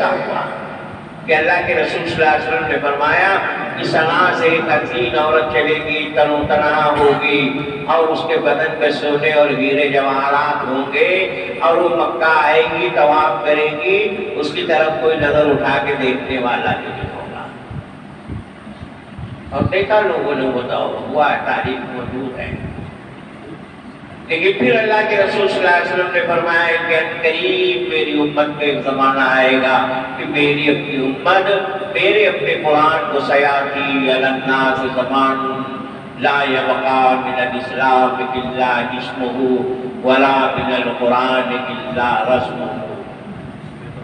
ایسا ہوا کہ اللہ کے رسول صلی اللہ علیہ وسلم نے فرمایا کہ سنا سے ایک حسین عورت چلے گی، تن و تنہا ہوگی، اور اس کے بدن پہ سونے اور ہیرے جواہرات ہوں گے، اور وہ مکہ آئے گی، طواف کرے گی، اس کی طرف کوئی نظر اٹھا کے دیکھنے والا نہیں ہوگا۔ اور دیکھا لوگوں نے، ہوا ہے، تاریخ موجود ہے۔ لیکن پھر اللہ کے رسول صلی اللہ علیہ وسلم نے فرمایا کہ قریب میری امت کا ایک زمانہ آئے گا کہ میری اپنی امت میرے اپنے قرآن کو سیاتی الناس زمان لا یبقى من الاسلام الا اسمہ ولا من القرآن الا رسمہ۔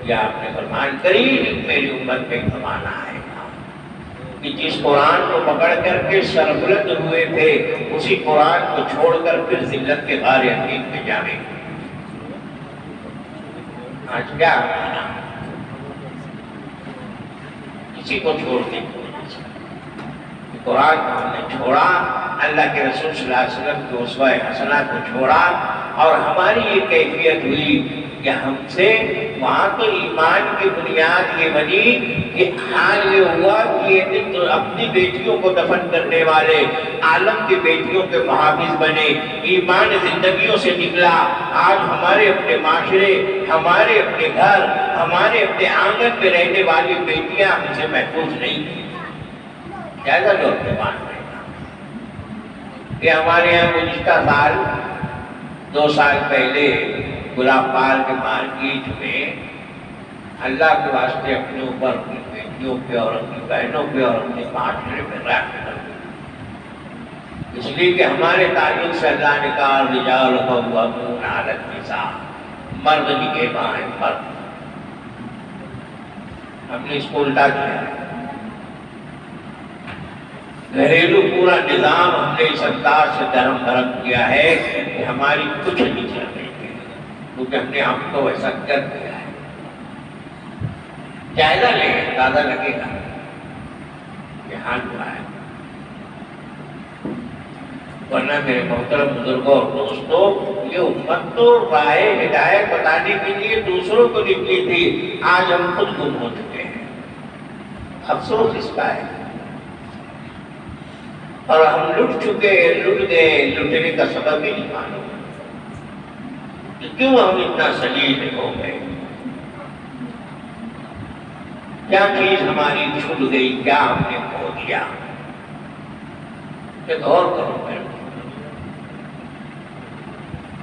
یہ آپ نے فرمایا قریب میری امت کا ایک زمانہ آئے گا کہ جس قرآن کو پکڑ کر کے سربلند ہوئے تھے، اسی قرآن کو چھوڑ کر پھر ذلت کے غار حقیق میں جاویں گے۔ آج کیا ہونا؟ کسی کو چھوڑ دی قرآن کو ہم نے چھوڑا، اللہ کے رسول صلی اللہ علیہ وسلم کے اسوہ حسنہ کو چھوڑا، اور ہماری یہ کیفیت ہوئی کہ ہم سے وہاں تو ایمان کی بنیاد یہ بنی کہ حال یہ ہوا کہ یہ دن تو اپنی بیٹیوں کو دفن کرنے والے عالم کی بیٹیوں کے محافظ بنے، ایمان زندگیوں سے نکلا۔ آج ہمارے اپنے معاشرے، ہمارے اپنے گھر، ہمارے اپنے آنگن میں رہنے والی بیٹیاں ہم سے محفوظ نہیں ہیں۔ جائزہ لو اپنے بات میں کہ ہمارے یہاں گزشتہ سال 2 سال پہلے گلاب پال کے مارکیٹ میں اللہ کے واسطے اپنے اوپر اپنی بیٹیوں پہ اور اپنی بہنوں پہ اور اپنے معاشرے میں رحم کر دی، اس لیے کہ ہمارے تعلق سے اللہ نے کہا رجال قوامون علی النساء، مرد نگہباں ہیں، مرد۔ ہم نے اس کو الٹا کیا ہے، گھریلو پورا نظام ہم نے اس انداز سے درم بھرم کیا ہے کہ ہماری کچھ نہیں چل رہی ہے، کیونکہ ہم نے ہم کو ایسا کر دیا ہے۔ جائزہ لیں، اندازہ لگے گا یہ حال ہوا ہے۔ ورنہ میرے محترم بزرگوں اور دوستوں، یہ امت تو راہ ہدایت بتانے کے لیے دوسروں کو نکلی تھی، آج ہم خود گم ہو چکے ہیں۔ افسوس اس کا ہے، اور ہم لٹ چکے، لٹ گئے، لٹنے کا سبب ہی نہیں معلوم کہ کیوں ہم اتنا ذلیل ہو گئے، کیا چیز ہماری چھوٹ گئی، کیا ہم نے کھو دیا۔ غور کرو میرے،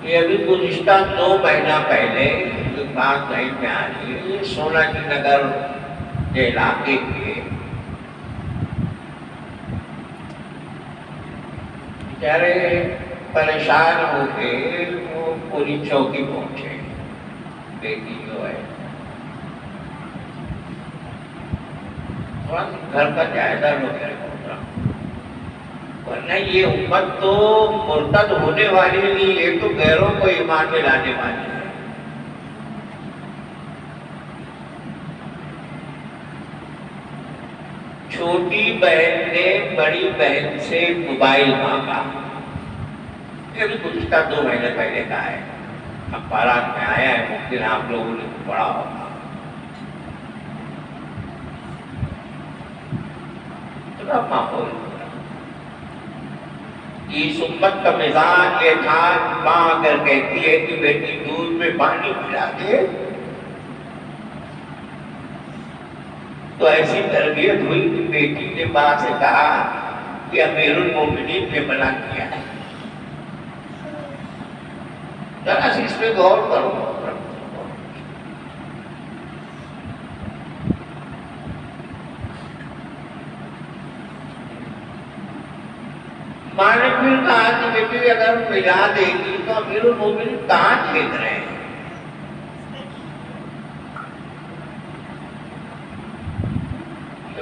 یہ ابھی گزشتہ 2 مہینہ پہلے جو بات ذہن میں آ رہی ہے، یہ سوناجی نگر کے علاقے کے بیچارے پریشان ہو کے وہ پوری چوکی پہنچے، بیٹی جو ہے گھر کا جائزہ لو میرے محترم، ورنہ یہ امت تو مرتد ہونے والی نہیں، یہ تو غیروں کو ایمان میں لانے والی ہے۔ چھوٹی بہن نے بڑی بہن سے موبائل مانگا، یہ بھی گزشتہ 2 مہینے پہلے کا ہے، اخبارات میں آیا ہے، ممکن آپ لوگوں نے پڑھا ہوگا۔ اتنا ماحول اس امت کا مزاج یہ تھا، ماں اگر کہتی ہے کہ بیٹی دودھ میں پانی ملا دے تو ایسی تربیت ہوئی کہ بیٹی نے ماں سے کہا کہ امیر المومنین نے منع کیا ہے۔ ذرا سی اس پہ غور کرو۔ ماں نے پھر کہا کہ بیٹی اگر ملا دے گی تو امیر المومنین کہاں چھید رہے ہیں؟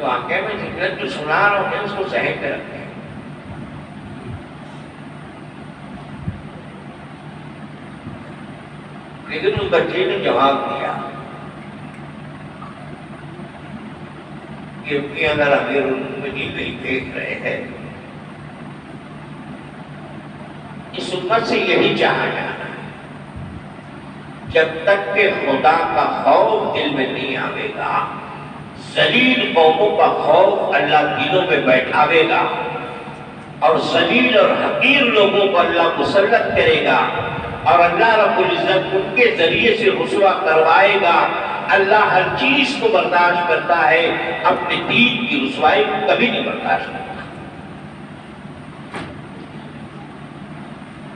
واقعہ میں جنت جو سنا رہا ہوں اس کو ذہن میں رکھتے ہیں۔ لیکن اس بچے نے جواب دیا کہ اگر امیر المومنین نہیں دیکھ رہے ہیں، اس امت سے یہی چاہا جانا ہے، جب تک کہ خدا کا خوف دل میں نہیں آئے گا، ذلیل قوموں کا خوف اللہ دلوں میں بیٹھاوے گا، اور ذلیل اور حقیر لوگوں کو اللہ مسلط کرے گا، اور اللہ رب العزت ان کے ذریعے سے رسوا کروائے گا۔ اللہ ہر چیز کو برداشت کرتا ہے، اپنے دین کی رسوائی کو کبھی نہیں برداشت کرتا۔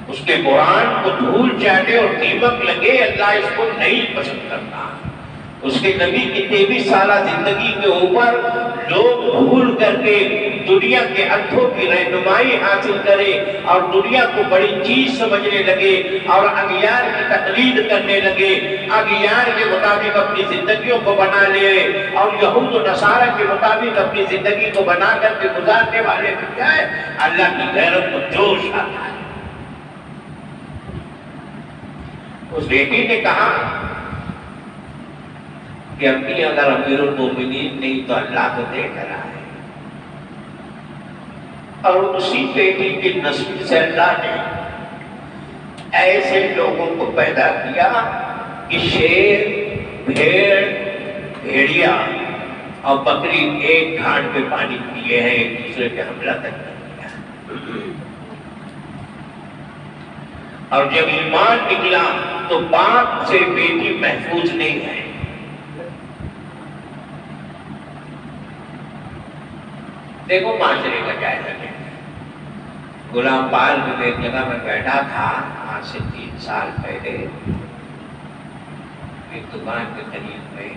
اس کے قرآن کو دھول چاٹے اور دیمک لگے، اللہ اس کو نہیں پسند کرتا۔ اس کے نبی کی 23 سالہ زندگی کے اوپر لوگ بھول کر کے دنیا کے اندھوں کی رہنمائی حاصل کرے اور دنیا کو بڑی چیز سمجھنے لگے اور اغیار کی تقلید کرنے لگے، اغیار کے مطابق اپنی زندگیوں کو بنا لے، اور یہود و نصارہ کے مطابق اپنی زندگی کو بنا کر کے گزارنے والے بن جائے، اللہ کی غیرت کو جوش آتا ہے۔ اس بیٹی نے کہا کہ امی اگر امیر المومنین نہیں تو اللہ کو دیکھ رہا ہے، اور اسی بیٹی کی نسل سے اللہ نے ایسے لوگوں کو پیدا کیا کہ شیر، بھیڑ، بھیڑیا اور بکری ایک گھاٹ پہ پانی پیے ہیں، ایک دوسرے پہ حملہ تک کر دیا۔ اور جب ایمان نکلا تو باپ سے بیٹی محفوظ نہیں ہے۔ دیکھو معاشرے کا جائزہ لیں۔ غلام پال میں ایک جگہ میں بیٹھا تھا آج سے 3 سال پہلے، ایک دکان کے قریب میں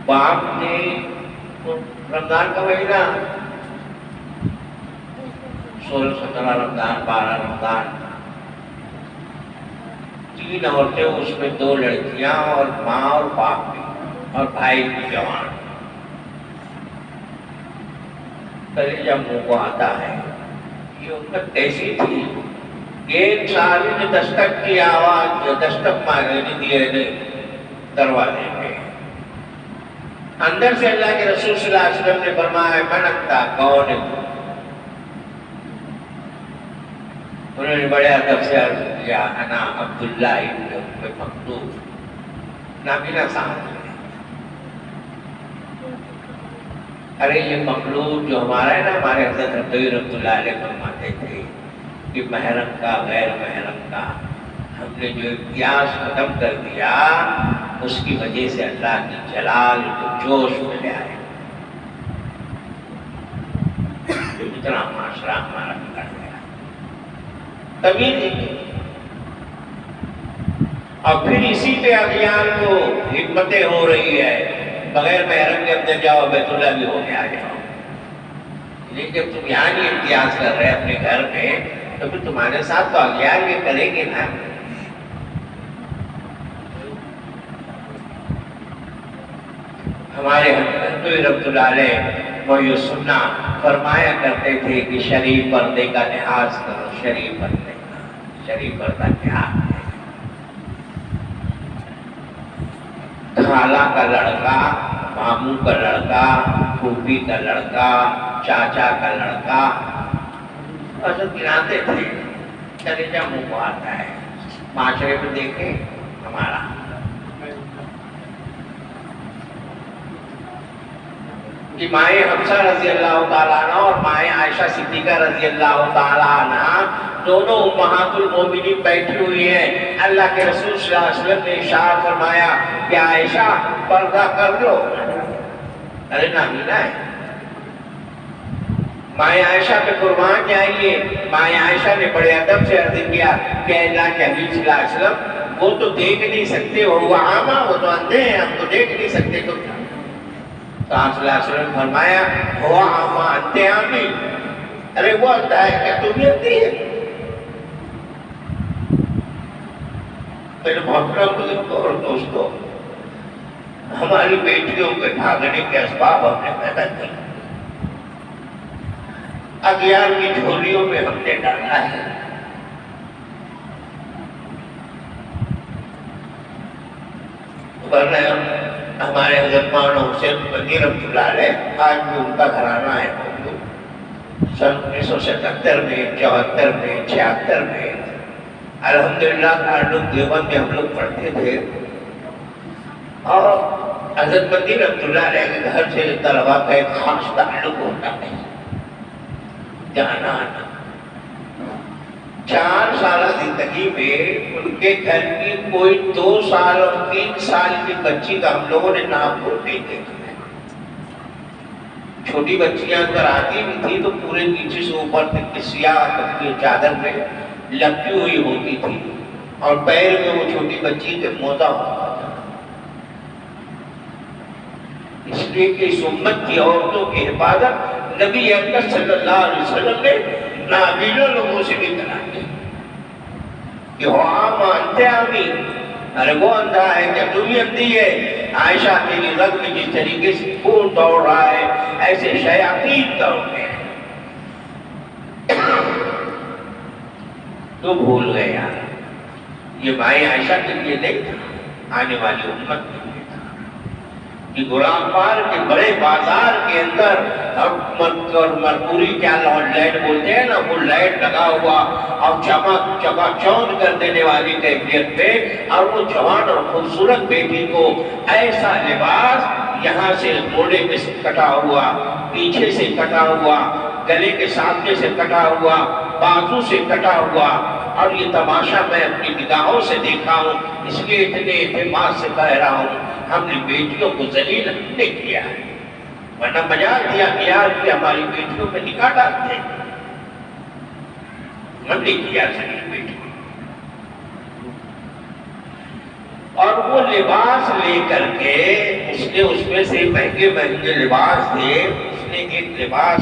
باپ نے رمضان کا مہینہ 16، 17 رمضان، 12 رمضان، 3 عورتیں، اس میں 2 لڑکیاں اور ماں اور باپ بھی، اور بھائی بھی جوان۔ کلیجہ منہ کو آتا ہے، یہ امت ایسی تھی، ایک صحابی نے دستک کی آواز، دستک مارنے دیے نہیں دروازے پہ، اندر سے اللہ کے رسول صلی اللہ علیہ وسلم نے فرمایا من انتا، کون ہے؟ انہوں نے بڑے ادب سے عرض کیا انا عبداللہ ابن ام مکتوم، نابینا صاحب ہے۔ ارے یہ مخلوق جو ہمارا ہے نا، ہمارے حضرت ربی رحمۃ اللہ علیہ فرماتے تھے کہ محرم کا غیر محرم کا ہم نے جو امتیاز ختم کر دیا، اس کی وجہ سے اللہ کی جلال کو جوش میں لے آئے۔ اتنا معاشرہ ہمارا بگڑ گیا، تبھی نہیں۔ اور پھر اسی پہ اغیار کو حکمتیں ہو رہی ہے، بغیر محرم کے اندر جاؤ، بیت اللہ بھی ہو کے آ جاؤ۔ لیکن جب تم یہاں نہیں امتیاز کر رہے اپنے گھر میں، تو پھر تمہارے ساتھ تو اغیار یہ کریں گے نا۔ ہمارے حضرت رحمۃ اللہ علیہ وہی سننا فرمایا کرتے تھے کہ شریف پردے کا لحاظ کرو، شریف پردے کا، شریف پردہ کیا ہے؟ خالہ کا لڑکا، ماموں کا لڑکا، پھوپھی کا لڑکا، چاچا کا لڑکا، ایسے گراتے تھے، کلیجہ منہ کو آتا ہے۔ معاشرے میں دیکھیں ہمارا، کہ مائیں حفصہ رضی اللہ تعالیٰ عنہ اور مائیں عائشہ صدیقہ رضی اللہ تعالیٰ عنہ دونوں امہات المومنین بیٹھی ہوئی ہیں۔ اللہ کے رسول صلی اللہ علیہ وسلم نے ارشاد فرمایا کہ عائشہ پردہ کر لو۔ ارے نامینہ ہے، مائیں عائشہ پہ قربان جائیے۔ مائیں عائشہ نے بڑے ادب سے عرض کیا کہ اللہ کے حبیب صلی اللہ علیہ وسلم وہ تو دیکھ نہیں سکتے، وہ عامہ، وہ تو اندھے ہیں، ہم تو دیکھ نہیں سکتے، تو آپ صلی اللہ علیہ وسلم فرمایا ہوا عامہ انتے عامی، ارے وہ اندھا ہے کہ تم بھی اندھی ہے؟ میرے محترم بزرگوں اور دوستوں، ہماری بیٹیوں کے بھاگنے کے اسباب ہم نے پیدا کیے، اغیار کی جھولیوں میں ہم نے ڈالا ہے۔ ورنہ ہمارے حضرت مولانا حسین بنی رحمۃ اللہ علیہ آج بھی ان کا گھرانہ ہے، سن 1977 میں، 74 میں، 76 میں الحمدللہ دارالعلوم دیوبند میں ہم لوگ پڑھتے تھے، اور حضرت مدی رحمۃ اللہ علیہ کے گھر سے طلبا کا ایک خاص تعلق ہوتا ہے، جانا آنا۔ 4 سالہ زندگی میں ان کے گھر کی کوئی 2 سال اور 3 سال کی بچی کا ہم لوگوں نے نام کو نہیں دیکھا ہے۔ چھوٹی بچیاں اگر آتی بھی تھی تو پورے نیچے سے اوپر تک سیاہ کپڑے چادر میں لپٹی ہوئی ہوتی تھی، اور پیر میں وہ چھوٹی بچی کے موزہ ہوتا تھا، اس لیے کہ اس امت کی عورتوں کی حفاظت نبی اکرم صلی اللہ علیہ وسلم نے نابینا لوگوں سے بھی کرا دی کہ مانتے آمین، ارے وہ اندھا ہے کیا تو بھی اندھی ہے؟ عائشہ تیری رگ میں جس طریقے سے خون دوڑ رہا ہے ایسے شیاطین دوڑ رہے ہیں۔ تو بھول گئے یار، یہ مائیں عائشہ کے لیے نہیں تھا، آنے والی امت کے لیے تھا کہ غلام پار کے بڑے بازار کے اندر مرکوری کیا لائٹ بولتے ہیں نا، وہ لائٹ لگا ہوا اور چکا چوند کر دینے والی کیفیت پہ، اور وہ جوان اور خوبصورت بیٹی کو ایسا لباس یہاں سے موڑے میں سے کٹا ہوا، پیچھے سے کٹا ہوا، گلے کے سامنے سے کٹا ہوا، بازو سے کٹا ہوا، اور یہ تماشا میں اپنی نگاہوں سے دیکھا ہوں، اس لیے اتنے اعتماد سے کہہ رہا ہوں ہم نے بیٹیوں کو ذلیل نہیں کیا ہے، ورنہ مجال دیا گیا کہ ہماری بیٹیوں پہ نکاح ڈالتے ہیں، ہم نے کیا ذلیل بیٹیوں۔ اور وہ لباس لے کر کے اس میں سے مہنگے مہنگے لباس تھے، اس نے ایک لباس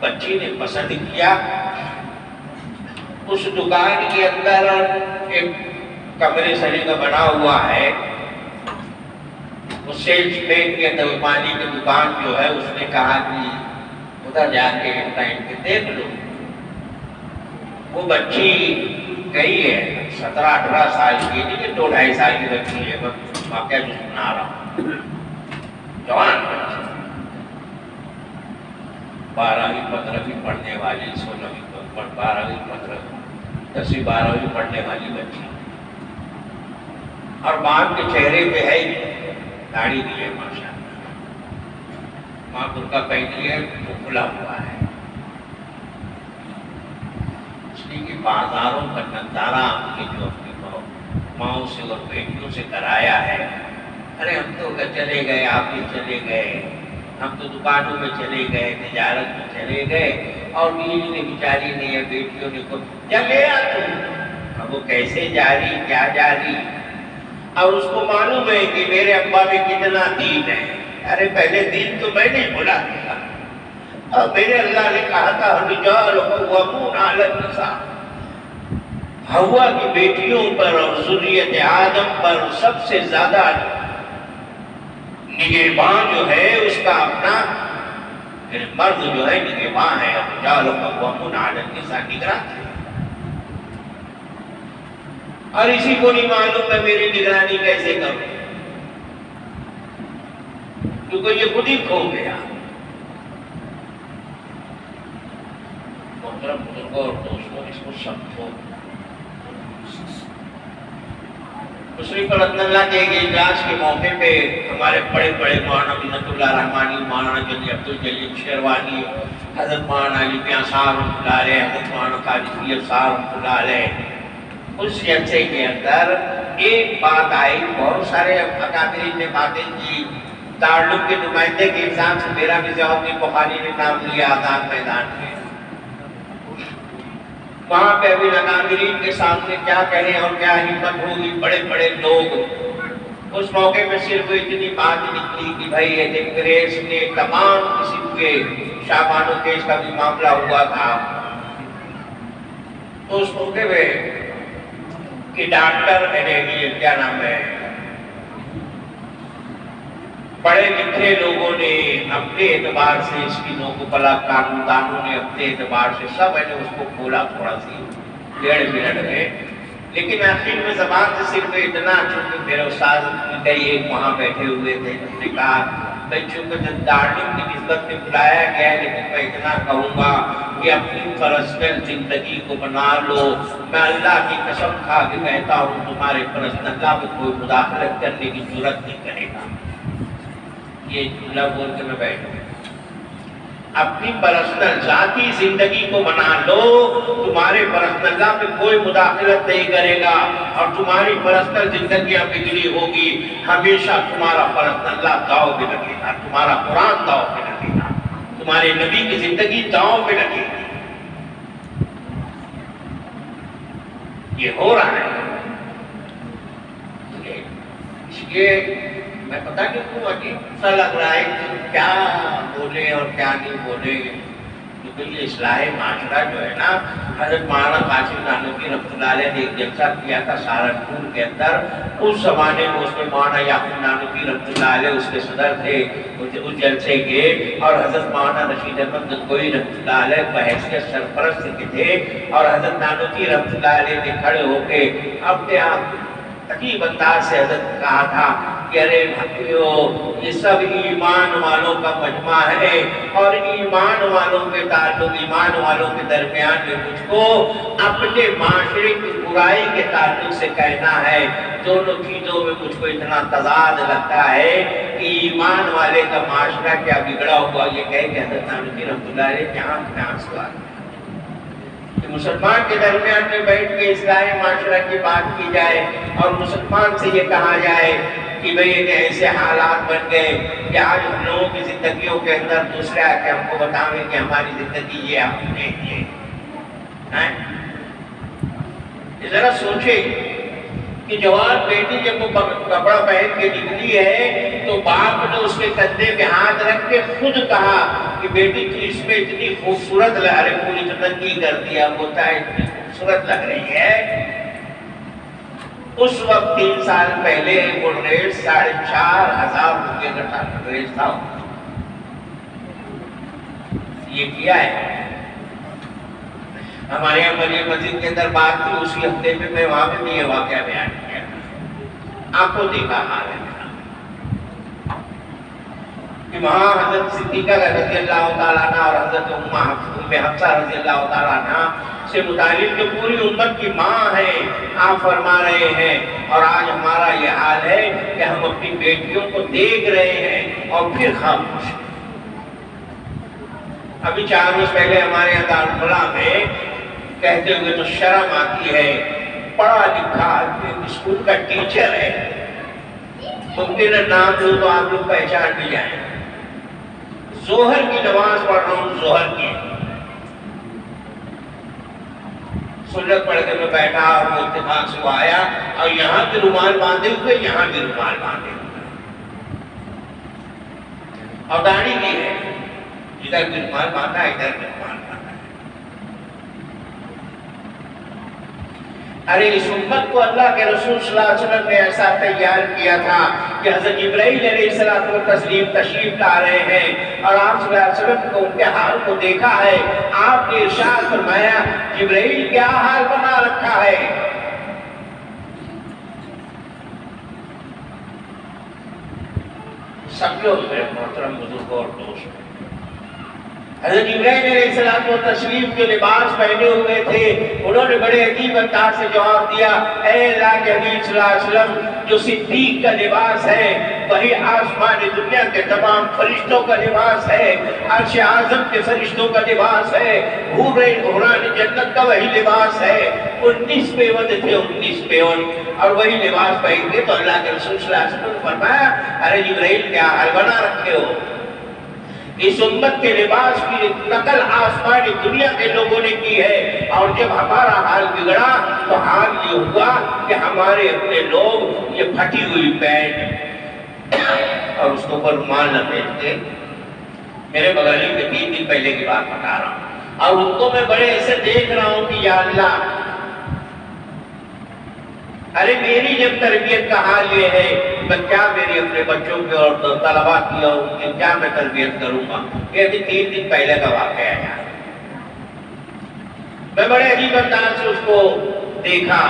بچی نے پسند کیا، اس دکان کے اندر ایک کمرے سری کا بنا ہوا ہے، اس سیلس مین کے ترجمانی کی دکان جو ہے، اس نے کہا کہ ادھر جا کے ٹائم کے دیکھ لو۔ وہ بچی گئی ہے 17-18 سال کی، نہیں 2-2.5 سال کی بچی ہے، میں واقعہ جو سنا رہا ہوں، جوان بچی، 12ویں 15ویں پڑھنے والی، 16ویں 12ویں 15ویں 10ویں 12ویں پڑھنے والی بچی، اور باپ کے چہرے پہ ہے داڑھی بھی ہے ماشاءاللہ، ماں برقع پہنی ہے، وہ کھلا ہوا ہے، اس لیے کہ بازاروں کا نظارہ ہم نے جو اپنی ماؤں سے اور بیٹیوں سے کرایا ہے، ارے ہم تو چلے گئے، آپ بھی چلے گئے، ہم تو دکانوں میں چلے گئے، تجارت میں چلے گئے، اور بیوی نے بیچاری نے یا بیٹیوں نے کو چلے آ تم، اب وہ کیسے جاری کیا جاری، اور اس کو معلوم ہے کہ میرے ابا میں کتنا دین ہے، ارے پہلے دین تو میں نہیں بولا تھا، اور میرے اللہ نے کہا تھا الرجال قوامون علی النساء، ہوا کی بیٹیوں پر اور ذریت آدم پر سب سے زیادہ نگہبان جو ہے اس کا اپنا مرد جو ہے نگہبان ہے، الرجال قوامون علی النساء، نگراں ہے، اور اسی کو نہیں معلوم میں میری نگرانی کیسے کروں، کیونکہ یہ خود ہی کھو گیا۔ محترم بزرگوں اور دوستوں، اس کو سمجھو۔ مسلم رحمۃ اللہ کے اجلاس کے موقع پہ ہمارے بڑے بڑے مولانا منت اللہ رحمانی، مولانا جلی عبدالجلیل شیروانی، حضرت مولانا علی میاں صاحب رحمۃ اللہ علیہ، حضرت مولانا قاری طیب صاحب رحمۃ اللہ علیہ، اس جلسے کے اندر ایک بات آئی، بہت سارے اکابرین نے باتیں کی، تعلق کے نمائندے کے حساب سے میرا بھی ضیاء الدین بخاری نے نام لیا آزاد میدان میں، وہاں پہ ابھی اکابرین کے سامنے کیا کہیں اور کیا ہمت ہوگی، بڑے بڑے لوگ، اس موقع میں صرف اتنی بات نکلی کہ بھائی یہ انگریز نے تمام قسم کے شابان و کیس کا بھی معاملہ ہوا تھا، تو اس موقع میں کہ ڈاکٹر کیا نام ہے، پڑھے لکھے لوگوں نے اپنے اعتبار سے اس کی نوک پلا، قانون دانوں نے اپنے اعتبار سے سب میں نے اس کو کھولا تھوڑا سی 1.5 منٹ میں، لیکن آخر میں زبان سے صرف اتنا، چونکہ میرے استاد کئی ایک وہاں بیٹھے ہوئے تھے، انہوں نے کہا میں چونکہ جب ڈارلنگ کی نسبت میں بلایا گیا ہے، لیکن میں اتنا کہوں گا کہ اپنی پرسنل زندگی کو بنا لو. میں اللہ کی قسم کھا کے کہتا ہوں تمہارے پرسنل لا میں کوئی مداخلت کرنے کی جرات نہیں کرے گا. یہ جملہ بول کے میں بیٹھوں. اپنی پرسنل ذاتی زندگی کو بنا لو، تمہارے پرسنل لا میں کوئی مداخلت نہیں کرے گا، اور تمہاری پرسنل زندگیاں بگڑی ہوگی. ہمیشہ تمہارا پرسنل لا داؤ پہ لگے گا، تمہارا قرآن داؤ پہ لگے گا، تمہارے نبی کی زندگی داؤ پہ لگے گی. یہ ہو رہا ہے. اس لیے میں پتہ نہیں کیوں عجیب سا لگ رہا ہے کہ کیا بولے اور کیا نہیں بولے. کیونکہ یہ اصلاح معاشرہ جو ہے نا، حضرت مولانا قاسم نانوتوی رحمۃ اللہ علیہ نے ایک جلسہ کیا تھا سہارنپور کے اندر. اس زمانے میں اس میں مولانا یعقوب نانوتوی رحمۃ اللہ علیہ اس کے صدر تھے اس جلسے کے، اور حضرت مولانا رشید احمد گنگوئی رحمۃ اللہ علیہ بحیثیت سرپرست کے تھے. اور حضرت نانوتوی رحمۃ اللہ علیہ نے کھڑے ہو کے اپنے آپ عجیب انداز سے حضرت کہا تھا کہ ارے بھائیو، یہ سب ایمان والوں کا مجمع ہے، اور ایمان والوں کے تعلق، ایمان والوں کے درمیان میں مجھ کو اپنے معاشرے کی برائی کے تعلق سے کہنا ہے. دونوں چیزوں میں مجھ کو اتنا تضاد لگتا ہے کہ ایمان والے کا معاشرہ کیا بگڑا ہوا. یہ کہہ کہ حضرت نانوتوی رحمۃ اللہ علیہ جہاں سوال کہ مسلمان کے درمیان میں بیٹھ کے اصلاح معاشرہ کی بات کی جائے، اور مسلمان سے یہ کہا جائے کہ بھئی ایسے حالات بن گئے کہ آج ہم لوگوں کی زندگیوں کے اندر دوسرے آ کے ہم کو بتاویں کہ ہماری زندگی یہ ہم نے یہ ذرا سوچے کہ جوان بیٹی جب وہ کپڑا پہن کے نکلی ہے تو باپ نے اس کے کندھے پہ ہاتھ رکھ کے خود کہا کہ بیٹی تو اس میں اتنی خوبصورت لگ رہی، پوری تنگی کر دیا ہوتا ہے، اتنی خوبصورت لگ رہی ہے. اس وقت 3 سال پہلے وہ ریٹ 4,500 روپے کا ڈریس تھا. یہ کیا ہے ہمارے یہاں ملی مسجد کے اندر بات تھی، اسی ہفتے میں میں وہاں پہ بھی یہ واقعہ بیان کیا. آپ کو دیکھا حال ہے کہ وہاں حضرت صدیقہ رضی اللہ تعالیٰ عنہ اور حضرت ام حفصہ رضی اللہ تعالیٰ عنہ سے متعلق جو پوری امت کی ماں ہے، آپ فرما رہے ہیں. اور آج ہمارا یہ حال ہے کہ ہم اپنی بیٹیوں کو دیکھ رہے ہیں اور پھر خاموش. ابھی 4 روز پہلے ہمارے یہاں دارالفلاح میں کہتے ہوئے تو شرم آتی ہے، پڑھا لکھا اسکول کا ٹیچر ہے، ممکن ہے نام لو تو آپ لوگ پہچان بھی جائیں. ظہر کی نماز پڑھ رہا ہوں، ظہر کی سنت پڑھ کے میں بیٹھا اور وہ اتفاق سے وہ آیا، اور یہاں بھی رومال باندھے ہوئے، یہاں بھی رومال باندھے ہوئے، اور داڑھی بھی ہے، ادھر بھی رومال باندھا ہے، ادھر بھی رومال باندھا ہے. ارے اس امت کو اللہ کے رسول صلی اللہ علیہ وسلم نے ایسا تیار کیا تھا کہ حضرت جبرائیل علیہ السلام و تسلیم تشریف لا رہے ہیں، اور آپ صلی اللہ علیہ وسلم کو ان کے حال کو دیکھا ہے. آپ نے ارشاد فرمایا جبرائیل کیا حال بنا رکھا ہے. سب لوگ میرے محترم بزرگوں اور دوست، حضرت جبرائیل علیہ السلام و تسلیم جو لباس پہنے ہوئے تھے، انہوں نے بڑے عجیب انداز سے جواب دیا، اے اللہ کے حبیب صلی اللہ علیہ وسلم، جو صدیق کا لباس ہے وہی آسمان دنیا کے تمام فرشتوں کا لباس ہے، عرش اعظم کے فرشتوں کا لباس ہے، حوران جنت کا وہی لباس ہے. 19 پیوند تھے، 19 پیوند، اور وہی لباس پہن کے تو اللہ کے رسول صلی اللہ علیہ وسلم نے فرمایا ارے جبرائیل کیا حال بنا رکھے ہو. اس امت کے لباس کی نقل آسمانی دنیا کے لوگوں نے کی ہے، اور جب ہمارا حال بگڑا تو حال یہ ہوا کہ ہمارے اپنے لوگ یہ پھٹی ہوئی پینٹ اور اس کو پر رومال نہ پہنتے. میرے بغل میں 3 دن پہلے کی بات بتا رہا ہوں، اور ان کو میں بڑے ایسے دیکھ رہا ہوں کہ یا اللہ، ارے میری جب تربیت کا حال یہ ہے، میں کیا میری اپنے بچوں کے اور طلباء کی اور ان کی کیا میں تربیت کروں گا. یہ ابھی 3 دن پہلے کا واقعہ ہے. میں بڑے عجیب انداز سے اس کو دیکھا.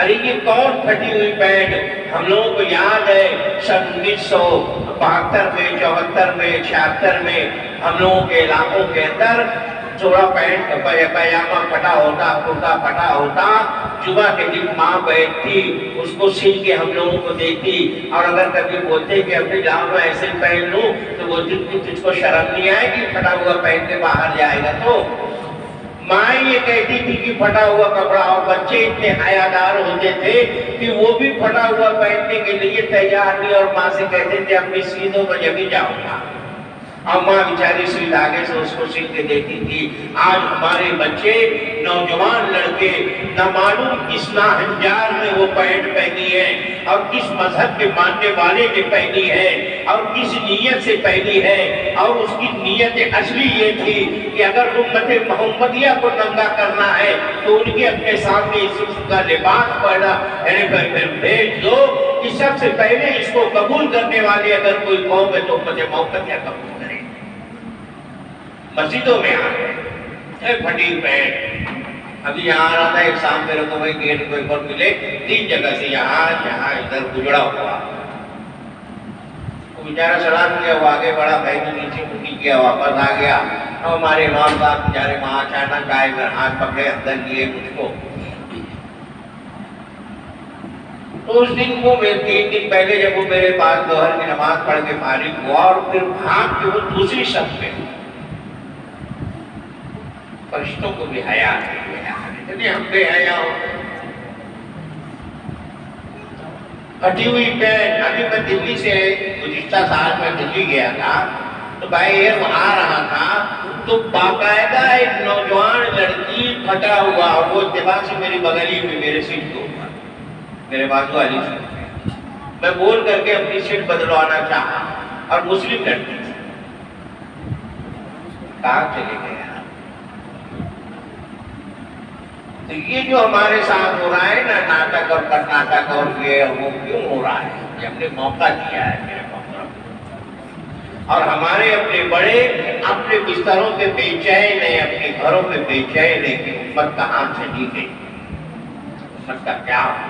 ارے یہ کون پھٹی ہوئی پینٹ؟ ہم لوگوں کو یاد ہے سن 72 میں, 74 میں, 76 میں ہم لوگوں کے علاقوں کے اندر چوڑا پینٹ پیجامہ پھٹا ہوتا, کرتا پھٹا ہوتا, جمعہ کے دن ماں بیٹھتی اس کو سل کے ہم لوگوں کو دیتی, اور اگر کبھی بولتے کہ اپنے گاؤں میں ایسے پہن لوں تو بولتی کہ تجھ کو شرم نہیں آئے گی پھٹا ہوا پہن کے باہر جائے گا تو. ماں یہ کہتی تھی کہ پھٹا ہوا کپڑا, اور بچے اتنے حیادار ہوتے تھے کہ وہ بھی پھٹا ہوا پہننے کے لیے تیار نہیں, اور ماں سے کہتے تھے اپنی سیدھوں میں جبھی جاؤں گا, اور ماں بیچاری سوئی دھاگے سے اس کو سل کے دیتی تھی. آج ہمارے بچے نوجوان لڑکے نہ معلوم کس ناہنجار میں وہ پینٹ پہنی ہے, اور کس مذہب کے ماننے والے نے پہنی ہے, اور کس نیت سے پہنی ہے, اور اس کی نیت اصلی یہ تھی کہ اگر امت محمدیہ کو ننگا کرنا ہے تو ان کے اپنے سامنے اس کا لباس پہنا پھر بھیج دو کہ سب سے پہلے اس کو قبول کرنے والے اگر کوئی قوم ہے تو امت محمدیہ قبول کرے. مسجدوں میں آ گئے پھٹی پینٹ. ابھی یہاں آ رہا تھا ایک شام میرے کو بھائی گیٹ کوئی پر ملے 3 جگہ سے, یہاں ادھر گجڑا ہوا. وہ بیچارہ سلام کیا, وہ آگے بڑا, بھائی تو نیچے پٹی کیا, واپس آ گیا. اور ہمارے امام صاحب بیچارے وہاں اچانک آئے, میں ہاتھ پکڑے اندر لیے مجھ کو. تو اس دن وہ 3 دن پہلے جب وہ میرے پاس ظہر کی نماز پڑھ کے فارغ ہوا, اور پھر بھاگ کے وہ دوسری صف میں, فرشتوں کو بھی حیا اتنے ہم بے حیا ہو. پھٹی ہوئی پینٹ. ابھی میں دلی سے گزشتہ سال میں دلی گیا تھا تو بھائی ایئر آ رہا تھا تو باقاعدہ ایک نوجوان لڑکی پھٹا ہوا, اور وہ اتفاق سے میری بغلی میں میرے سیٹ کے اوپر میرے بازو والی سیٹ, میں بول کر کے اپنی سیٹ بدلوانا چاہا, اور مسلم لڑکی تھی. کہاں چلے گئے. تو یہ جو ہمارے ساتھ ہو رہا ہے نا, ناٹک اور کرناٹک, اور یہ وہ کیوں ہو رہا ہے؟ یہ ہم نے موقع دیا ہے میرے محترم, اور ہمارے اپنے بڑے اپنے بستروں پہ بے چین ہیں, اپنے گھروں پہ بے چین ہیں کہ امت کہاں چلی گئی, امت کا کیا ہو.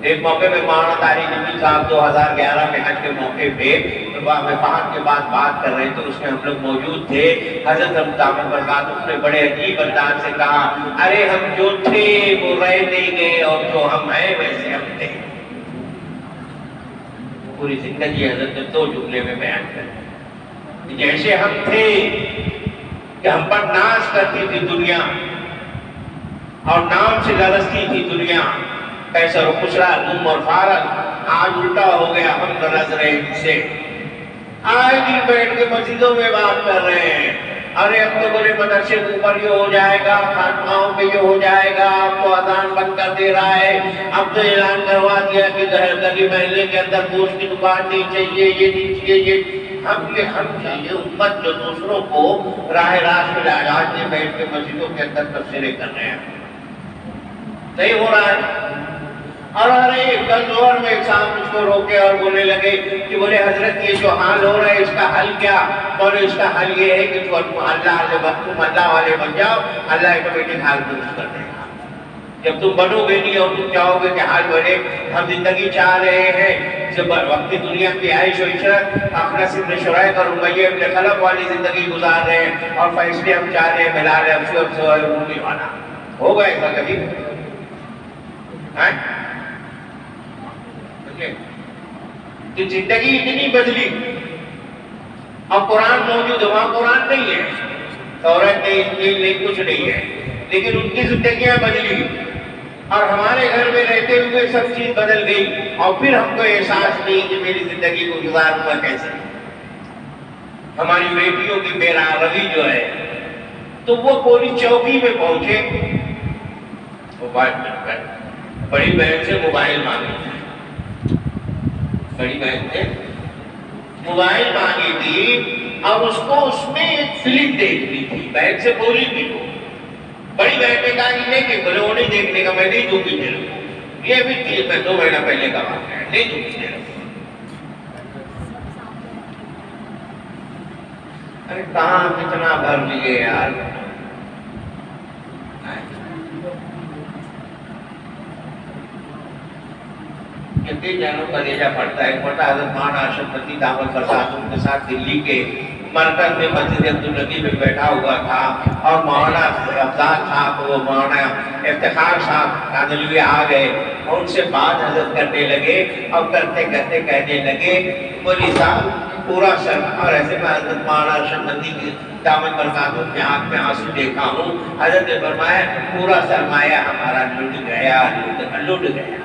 ایک موقع پہ مولانا طارق جمیل صاحب 2011 میں حج کے موقع پہ وفات کے بعد بات کر رہے تھے, اس میں ہم لوگ موجود تھے. حضرت دامت برکاتہ نے بڑے عجیب انداز سے کہا, ارے ہم جو تھے وہ رہ نہیں گئے, اور جو ہم ہیں ویسے ہم تھے. پوری زندگی حضرت نے 2 جملے میں بیان کر, جیسے ہم تھے کہ ہم پر ناز کرتی تھی دنیا, اور نام سے لرزتی تھی دنیا, کیسر و خسرا, نم اور فارغ. آج الٹا ہو گیا, ہم لرز رہے ان سے. آج بھی بیٹھ کے مسجدوں میں بات کر رہے ہیں, ارے اب تو بولے مدرسے کے اوپر یہ ہو جائے گا, خانقاہوں پہ یہ ہو جائے گا, اب تو اذان بند کر دے رہا ہے, اب تو اعلان کروا دیا کہ گلی محلے کے اندر گوشت کی دکان نہیں چاہیے, یہ نہیں چاہیے, یہ ہم چاہیے. امت جو دوسروں کو راہ راست میں آج میں بیٹھ کے مسجدوں کے اندر تبصرے کر رہے ہیں, صحیح ہو رہا ہے. اور ارے کل ظہر میں ایک صاحب مجھ کو روکے اور بولنے لگے کہ بولے حضرت یہ جو حال ہو رہا ہے اس کا حل کیا؟ بولے اس کا حل یہ ہے کہ تم اللہ والے بن جاؤ, اللہ آٹومیٹک حال درست کر دے گا. جب تم بنو گے نہیں اور تم چاہو گے کہ حال بنے. ہم زندگی چاہ رہے ہیں جب وقت دنیا کی عیش و عشرت, اخرس ابن شریح اور امیہ ابن خلف والی زندگی گزار رہے ہیں, اور فیصلے ہم چاہ رہے ہیں ملال افسوس اور رومی والا. ہوگا ایسا کبھی؟ تو زندگی اتنی بدلی, اب قرآن موجود ہے, وہاں قرآن نہیں ہے, تورات نہیں, انجیل نہیں, کچھ نہیں ہے, لیکن ان کی زندگیاں بدلی, اور ہمارے گھر میں رہتے ہوئے سب چیز بدل گئی, اور پھر ہم کو احساس نہیں کہ میری زندگی کو گزار ہوا کیسے. ہماری بیٹیوں کی بے روی جو ہے, تو وہ پوری چوکی میں پہنچے, موبائل بڑی بہن سے موبائل مانگی, بڑی بہن سے موبائل مانگی تھی, اور اس کو اس میں ایک فلم دیکھنی تھی. بہن سے بولی بھی وہ, بڑی بہن نے کہا کہ نہیں, کہ بولے وہ نہیں دیکھنے کا, میں نہیں دوں گی تیرے کو. یہ بھی چیز میں 2 مہینہ پہلے کا واقعہ ہے, نہیں دوں گی تیرے کو. ارے کہاں کتنا بھر لیے یار. کئی جانوں کا ریجا پڑتا ہے، پڑتا حضرت مولانا ارشد مدنی دامت برکاتہ ان کے ساتھ دلی کے مرکز میں مسجد عبدالنبی میں بیٹھا ہوا تھا، اور مولانا افضال صاحب وہ مولانا افتخار صاحب کاندھلوی آ گئے اور ان سے بات حضرت کرنے لگے، اور کرتے کرتے کہنے لگے مولوی صاحب پورا سر، اور ایسے میں حضرت مولانا ارشد مدنی کی دامت برکاتہ کے آنکھ میں آنسو دیکھا ہوں، حضرت نے فرمایا پورا سرمایہ ہمارا لٹ گیا، لٹ گیا۔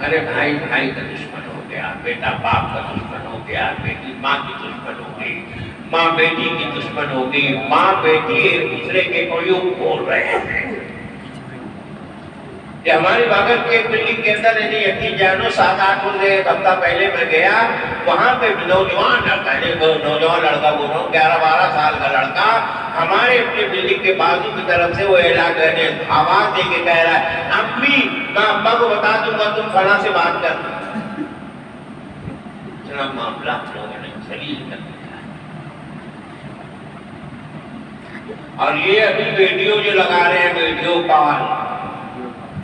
ارے بھائی بھائی کا دشمن ہو گیا، بیٹا باپ کا دشمن ہو گیا، بیٹی ماں کی دشمن ہو گئی، ماں بیٹی کی دشمن ہو گئی، ماں بیٹی ایک دوسرے کے عیوب بول رہے ہیں۔ کہ ہماری باغر کے بلڈنگ کے اندر یقین جانو 7-8 روز ایک ہفتہ پہلے میں گیا، وہاں پہ نوجوان لڑکا ہے، نوجوان لڑکا بول رہا ہوں 11-12 سال کا لڑکا ہمارے اپنے بلڈنگ کے بازو کی طرف سے وہ اعلان کرنے آواز دے کے کہہ رہا ہے امی میں ابا کو بتا دوں گا تم فلاں سے بات کر۔ اتنا معاملہ لوگوں نے ذلیل کر دیا۔ اور یہ ابھی ویڈیو جو لگا رہے ہیں ویڈیو کال،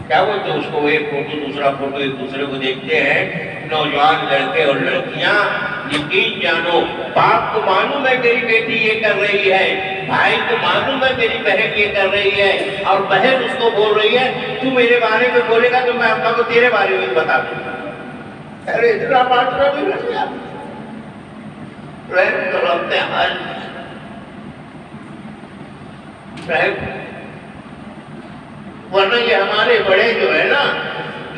کیا بولتے ہیں اس کو، ایک فوٹو دوسرا فوٹو ایک دوسرے کو دیکھتے ہیں نوجوان لڑکے اور لڑکیاں۔ یقین جانو باپ کو معلوم ہے میری بیٹی یہ کر رہی ہے، بھائی کو معلوم ہے میری بہن یہ کر رہی ہے، اور بہن اس کو بول رہی ہے تو میرے بارے میں بولے گا تو میں ابا کو تیرے بارے میں بتا دوں گا۔ ارے اتنا معاشرہ بھی بن گیا، رحم کرو اپنے حال رحم۔ ورنہ یہ ہمارے بڑے جو ہے نا،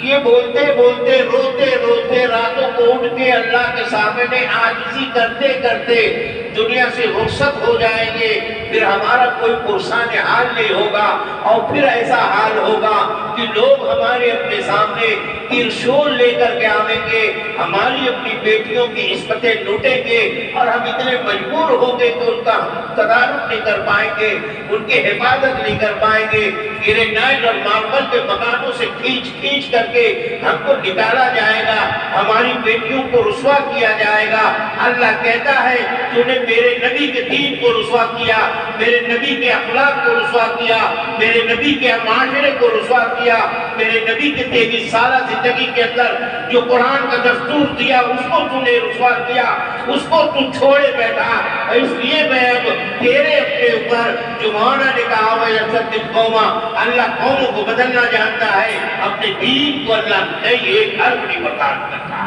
یہ بولتے بولتے روتے روتے راتوں کو اٹھ کے اللہ کے سامنے عاجزی کرتے کرتے دنیا سے رخصت ہو جائیں گے، پھر ہمارا کوئی پرسان حال نہیں ہوگا، اور پھر ایسا حال ہوگا کہ لوگ ہمارے اپنے سامنے ترشول لے کر کے آئیں گے، ہماری اپنی بیٹیوں کی عصمتیں لوٹیں گے، اور ہم اتنے مجبور ہوں گے کہ ان کا تدارک نہیں کر پائیں گے، ان کی حفاظت نہیں کر پائیں گے، گرینائٹ اور ماربل کے مکانوں سے کھینچ کھینچ کر کے ہم کو نکالا جائے گا، ہماری بیٹیوں کو رسوا کیا جائے گا۔ اللہ کہتا ہے تو نے میرے نبی کے دین کو رسوا کیا، میرے نبی کے اخلاق کو رسوا کیا، میرے نبی کے معاشرے کو رسوا کیا، میرے نبی کے 23 سالہ زندگی کے اندر جو قرآن کا دستور دیا اس کو تو نے رسوا کیا، اس کو تو چھوڑے بیٹھا۔ اس لیے میں اب تیرے اپنے اوپر جو مولانا نے کہا اللہ قوموں کو بدلنا جانتا ہے، اپنے دین کو اللہ نہیں ایک حرف نہیں برداشت کرتا۔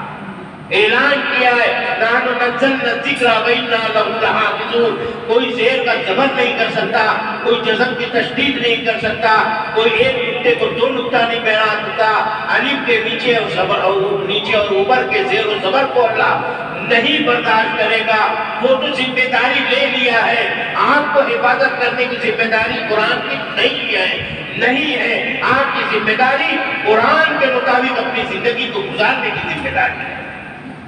اعلان کیا ہے نحن نزلنا الذکر وإنا لہ لحافظون، کوئی زیر کا زبر نہیں کر سکتا، کوئی جزم کی تشدید نہیں کر سکتا، کوئی ایک نقطے کو 2 نقطہ نہیں بنا سکتا، الف کے نیچے اور زبر نیچے اور اوپر کے زیر و زبر کو اللہ نہیں برداشت کرے گا۔ وہ تو ذمہ داری لے لیا ہے، آپ کو حفاظت کرنے کی ذمہ داری قرآن کی نہیں ہے، آپ کی ذمہ داری قرآن کے مطابق اپنی زندگی کو گزارنے کی ذمہ داری ہے۔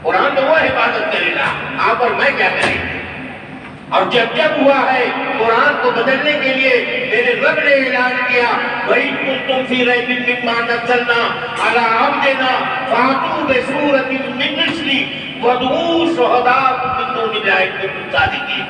قرآن تو وہ حفاظت کرے گا، آپ اور میں کیا کریں گے؟ اور جب ہوا ہے قرآن کو بدلنے کے لیے میرے رب نے اعلان کیا وَإِن كُنتُمْ فِي رَيْبٍ مِّمَّا نَزَّلْنَا عَلَىٰ عَبْدِنَا فَأْتُوا بِسُورَةٍ مِّن مِّثْلِهِ وَادْعُوا شُهَدَاءَكُم مِّن دُونِ اللَّهِ إِن كُنتُمْ صَادِقِينَ۔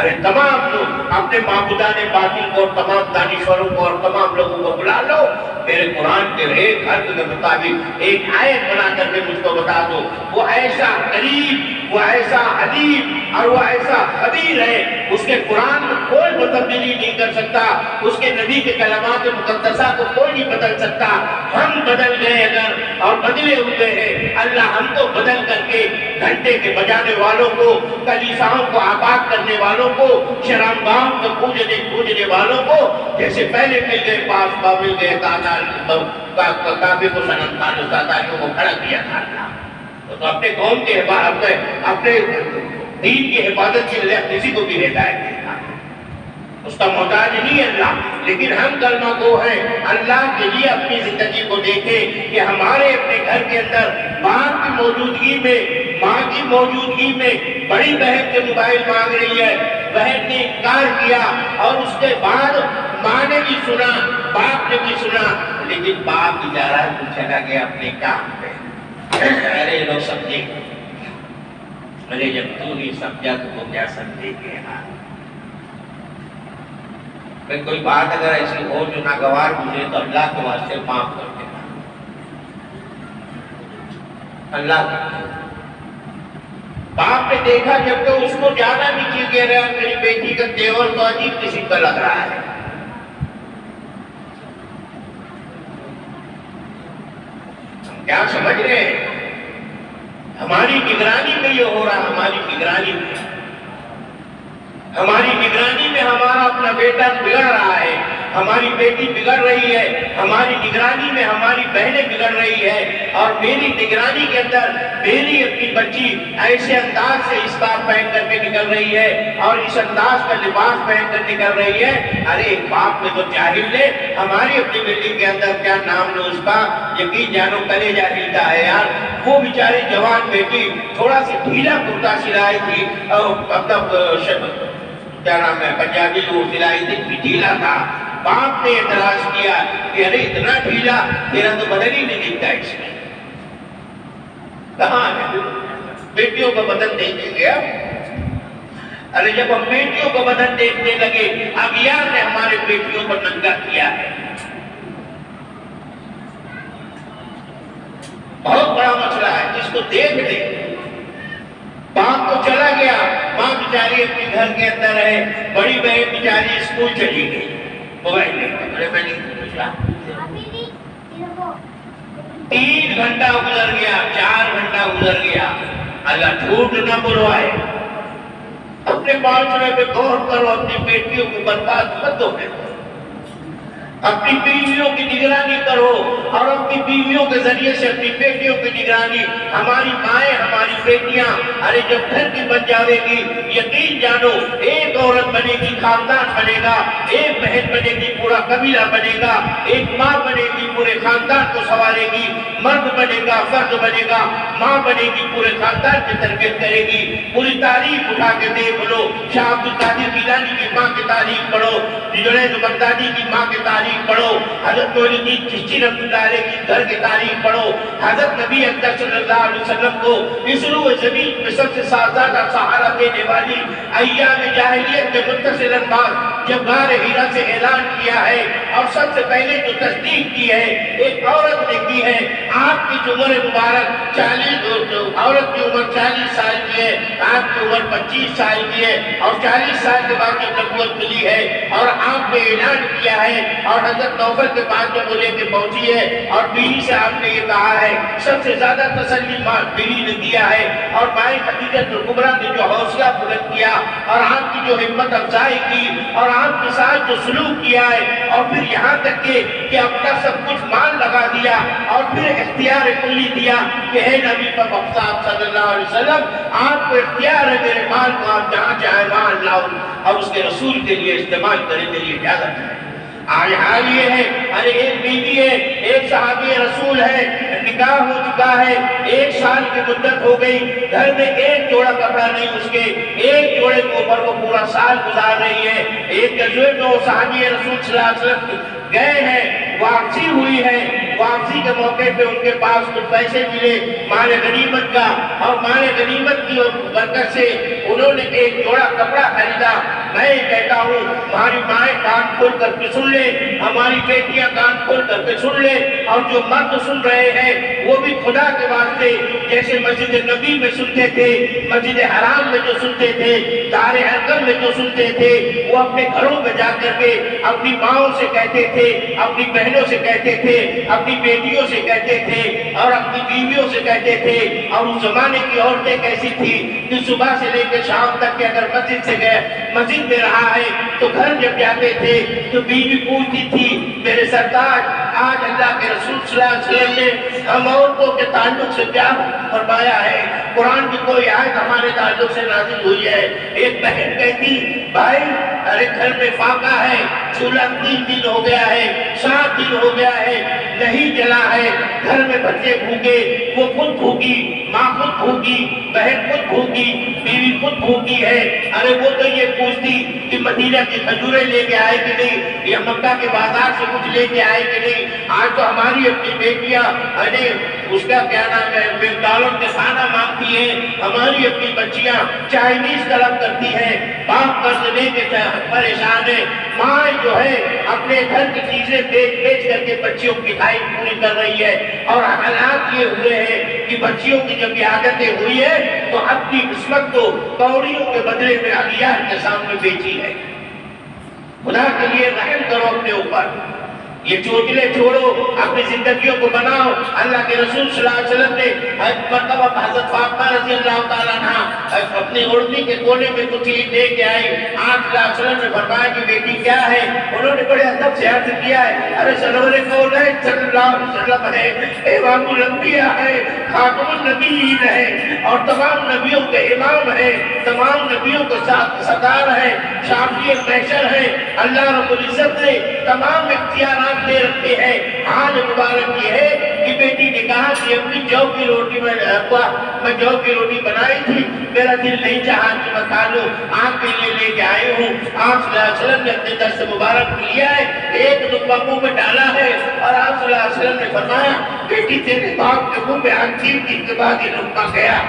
ارے تمام لوگ اپنے معبودان باطل کو اور تمام دانشوروں کو اور تمام لوگوں کو بلا لو، میرے قرآن کے ایک حرف کے مطابق ایک آیت بنا کر کے مجھ کو بتا دو۔ وہ ایسا قریب، وہ ایسا حلیم اور وہ ایسا خبیر ہے، اس کے قرآن میں کوئی تبدیلی نہیں کر سکتا، اس کے نبی کے کلمات مقدسہ کو کوئی نہیں بدل سکتا۔ ہم بدل گئے اگر اور بدلے ہوئے ہیں، اللہ ہم کو بدل کر کے گھنٹے کے بجانے والوں کو، کلیساؤں کو آباد کرنے والوں کو، شرمگاہوں کو پوجنے والوں کو جیسے پہلے مل گئے پاسبا مل گئے کعبے کو صنم خانوں تاتاریوں کو کھڑا کیا تھا اللہ، تو اپنے قوم کی اپنے دین کی حفاظت کے لیے کسی کو بھی ہدایت دیتا ہے، اس کا محتاج نہیں اللہ، لیکن ہم کلمہ گو ہیں، اللہ کے لیے اپنی زندگی کو دیکھیں کہ ہمارے اپنے گھر کے اندر باپ کی موجودگی میں، ماں کی موجودگی میں بڑی بہن سے موبائل مانگ رہی ہے، بہن نے انکار کیا اور اس کے بعد ماں نے بھی سنا، باپ نے بھی سنا، لیکن باپ بیچارہ تو چلا گیا اپنے کام پہ۔ ارے لوگ سمجھے، ارے جب تو نہیں سمجھا تو وہ کیا سمجھے گے؟ کہ کوئی بات اگر ایسی ہو جو ناگوار مجھے تو اللہ کے واسطے معاف کر دینا، اللہ کے باپ نے دیکھا جب کہ اس کو زیادہ نیچے گر رہا ہے، میری بیٹی کا تیور تو عجیب قسم کا لگ رہا ہے، ہم کیا سمجھ رہے ہیں؟ ہماری نگرانی میں یہ ہو رہا، ہماری نگرانی میں ہمارا اپنا بیٹا بگڑ رہا ہے، ہماری بیٹی بگڑ رہی ہے، ہماری نگرانی میں ہماری بہنیں بگڑ رہی ہے، اور میری نگرانی کے اندر میری اپنی بچی ایسے انداز سے اسکارف پہن کر کے نکل رہی ہے اور اس انداز کا لباس پہن کر نکل رہی ہے۔ ارے ایک باپ میں تو جاہل نے ہماری اپنی بلڈنگ کے اندر کیا نام لو اس کا، یقین جانو کلیجہ ہلتا ہے یار۔ وہ بیچاری جوان بیٹی تھوڑا سی ڈھیلا کرتا سلائی تھی، مطلب کیا نام ہے پنجابی وہ سلائی تھی، ڈھیلا تھا۔ باپ نے اعتراض کیا کہ ارے اتنا ڈھیلا، تیرا تو بدن ہی نہیں دکھتا اس میں، کہاں ہے؟ بیٹیوں کا بدن دیکھیں گے اب۔ ارے جب ہم بیٹیوں کا بدن دیکھنے لگے، اغیار نے ہمارے بیٹیوں کو ننگا کیا ہے، بہت بڑا مسئلہ ہے، جس کو دیکھ لے۔ باپ تو چلا گیا، ماں بیچاری اپنے گھر کے اندر ہے، بڑی بہن بیچاری اسکول چلی گئی، موبائل لے کر۔ ارے میں نہیں پوچھا، 3 گھنٹہ گزر گیا، 4 گھنٹہ گزر گیا، اللہ جھوٹ نہ بلوائے۔ اپنے معاشرے میں غور کرو، اپنی بیٹیوں کو برباد مت ہونے دو، اپنی بیویوں کی نگرانی کرو، اور اپنی بیویوں کے ذریعے سے اپنی بیٹیوں کی نگرانی۔ ہماری مائیں، ہماری بیٹیاں، ارے جب گھر کی بن جاوے گی، یقین جانو ایک عورت بنے گی خاندان بنے گا، ایک بہن بنے گی پورا قبیلہ بنے گا، ایک ماں بنے گی پورے خاندان کو سنوارے گی، مرد بنے گا فرد بنے گا، ماں بنے گی پورے خاندان کی تربیت کرے گی۔ پوری تاریخ اٹھا کے دیکھ لو، شاہ عبد القادر گیلانی کی ماں کی تاریخ پڑھو، جنید بغدادی کی ماں کی تاریخ پڑھو، حضرت معین الدین چشتی رحمۃ اللہ علیہ کی گھر کی تاریخ پڑھو، حضرت نبی اکرم صلی اللہ علیہ وسلم کو اس روح زمین میں سب سے سازادہ سہارا دینے والی ایام جاہلیت کے متصل بعد جب غار ہیرا سے اعلان کیا ہے، اور سب سے پہلے جو تصدیق کی ہے ایک عورت نے کی ہے۔ آپ کی عمر مبارک 40، عورت کی عمر 40 سال کی ہے، آپ کی عمر 25 سال کی ہے، اور 40 سال کے بعد جب نبوت ملی ہے اور آپ نے اعلان کیا ہے، اور حضرت نوفل کے بعد جب وہ لے کے پہنچی ہے اور بیوی سے آپ نے یہ کہا ہے، سب سے زیادہ تسلی ماں بیوی نے دیا ہے، اور مائیں خدیجہ کبریٰ نے جو حوصلہ بلند کیا اور آپ کی جو ہمت افزائی کی اور آپ کے ساتھ جو سلوک کیا ہے، اور پھر یہاں تک کہ اپنا سب کچھ مان لگا دیا، اور پھر اختیار کلی دیا کہ اے نبی پاک صلی اللہ علیہ وسلم، آپ کو اختیار ہے، میرے مال کو آپ جہاں چاہے وہاں لاؤ اور اس کے رسول کے لیے استعمال کریں، میری اجازت ہے۔ آج حال یہ ہے، ارے ایک بیوی ہے، ایک صحابی رسول ہے، نکاح ہو چکا ہے، 1 سال کی مدت ہو گئی، گھر میں ایک جوڑا کپڑا نہیں اس کے، ایک جوڑے کے اوپر وہ پورا سال گزار رہی ہے۔ ایک غزوے میں وہ صحابی رسول صلی اللہ علیہ وسلم گئے ہیں، واپسی ہوئی ہے، واپسی کے موقع پہ ان کے پاس کچھ پیسے ملے مال غنیمت کا، اور مال غنیمت کی برکت سے انہوں نے ایک جوڑا کپڑا خریدا۔ میں کہتا ہوں ہماری مائیں کان کھول کر کے سن لے، ہماری بیٹیاں کان کھول کر کے سن لے، اور جو مرد سن رہے ہیں وہ بھی خدا کے واسطے جیسے مسجد نبی میں سنتے تھے، مسجد حرام میں جو سنتے تھے، دار ارقم میں جو سنتے تھے، وہ اپنے گھروں میں جا کر کے اپنی ماؤں سے کہتے تھے، اپنی بہنوں سے کہتے تھے، اپنی بیٹیوں سے کہتے تھے، اور اپنی بیویوں سے کہتے تھے۔ اور اس زمانے کی عورتیں کیسی تھی کہ صبح سے لے کے شام تک کہ اگر مسجد سے گئے، مسجد میں رہا ہے تو گھر جب جاتے تھے تو بیوی پوچھتی تھی، میرے سردار آج اللہ کے رسول صلی اللہ علیہ وسلم نے ہم عورتوں کے تعلق سے کیا فرمایا ہے، قرآن کی کوئی آیت ہمارے تعلق سے نازل ہوئی ہے؟ ایک بہن کہتی، بھائی ارے گھر میں فاقہ ہے، چولہا 3 دن ہو گیا ہے، 7 دن ہو گیا ہے، نہیں جلا ہے، گھر میں بچے بھوکے، وہ خود بھوکی، ماں خود بھوکی، بہن خود بھوکی، بیوی خود بھوکی ہے۔ ارے وہ تو یہ پوچھتی کہ مدینہ کی کھجوریں لے کے آئے کہ نہیں، یا مکہ کے بازار سے کچھ لے کے آئے کہ نہیں۔ آج تو ہماری اپنی بیٹیاں اس کا کیا نام ہے میکڈونلڈ کا کھانا مانگتی ہے، ہماری اپنی بچیاں چائنیز طلب کرتی ہیں، باپ قرض لے کے پریشان ہے، ماں جو ہے اپنے گھر کی چیزیں بیچ کر کے بچیوں کی خواہش پوری کر رہی ہے، اور حالات یہ ہوئے ہیں کہ بچیوں کی جب یہ عادتیں ہوئی ہے تو اپنی قسمت کو کوڑیوں کے بدلے میں اغیار کے سامنے بیچی ہے۔ خدا کے لیے رحم کرو اپنے اوپر، یہ چوچلے چھوڑو، اپنی زندگیوں کو بناؤ۔ اللہ کے رسول صلی اللہ علیہ وسلم نے ایک مرتبہ حضرت فاطمہ رضی اللہ تعالیٰ عنہ اپنی اوڑھنی کے کونے میں کچھ چیز دے کے آئی، آپ صلی اللہ علیہ وسلم نے فرمایا کہ بیٹی کیا ہے؟ انہوں نے بڑے ادب سے عرض کیا ہے، ارے سرور کونین صلی اللہ علیہ وسلم ہے، امام الانبیاء ہے، خاتم النبیین ہے، اور تمام نبیوں کے امام ہے، تمام نبیوں کے سردار ہے، شافی محشر ہے۔ اللہ رب العزت نے تمام اختیارات دے رکھتے ہیں۔ حال مبارک یہ ہے کہ بیٹی نے کہا کہ اپنی جو کی روٹی میں جو کی روٹی بنائی تھی، میرا دل نہیں چاہا کہ میں کھا لوں، آپ کے لیے لے کے آئے ہوں۔ آپ صلی اللہ علیہ وسلم نے اپنے دست مبارک لیا ہے، ایک لقمہ منہ میں ڈالا ہے، اور آپ صلی اللہ علیہ وسلم نے فرمایا بیٹی تیرے باپ کے منہ میں آنکھیں کی کے بعد یہ لقمہ گیا۔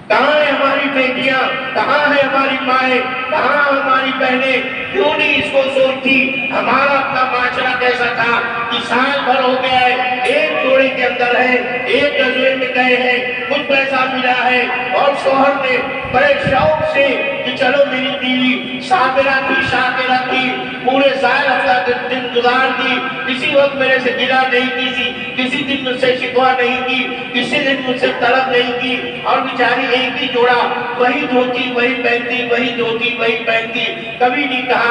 کہاں ہے ہماری بیٹیاں، کہاں ہے ہماری مائیں، کہاں ہماری بہنیں؟ کیوں نہیں اس کو سوچتی؟ ہمارا اپنا معاشرہ کیسا تھا کہ سال بھر ہو گیا ہے، ایک جوڑے کے اندر ہے، ایک غزوے میں گئے ہیں، کچھ پیسہ ملا ہے، اور شوہر نے بڑے شوق سے کہ چلو میری بیوی صابرہ تھی، شاکرہ تھی، پورے سال ہفتہ دن گزار دی، کسی وقت میرے سے گلا نہیں کی تھی، کسی دن مجھ سے شکوا نہیں کی، کسی دن مجھ سے طلب نہیں کی، اور بیچاری ایک ہی جوڑا، وہی دھوتی وہی پہنتی، وہی دھوتی وہی پہنتی، کبھی نہیں کہا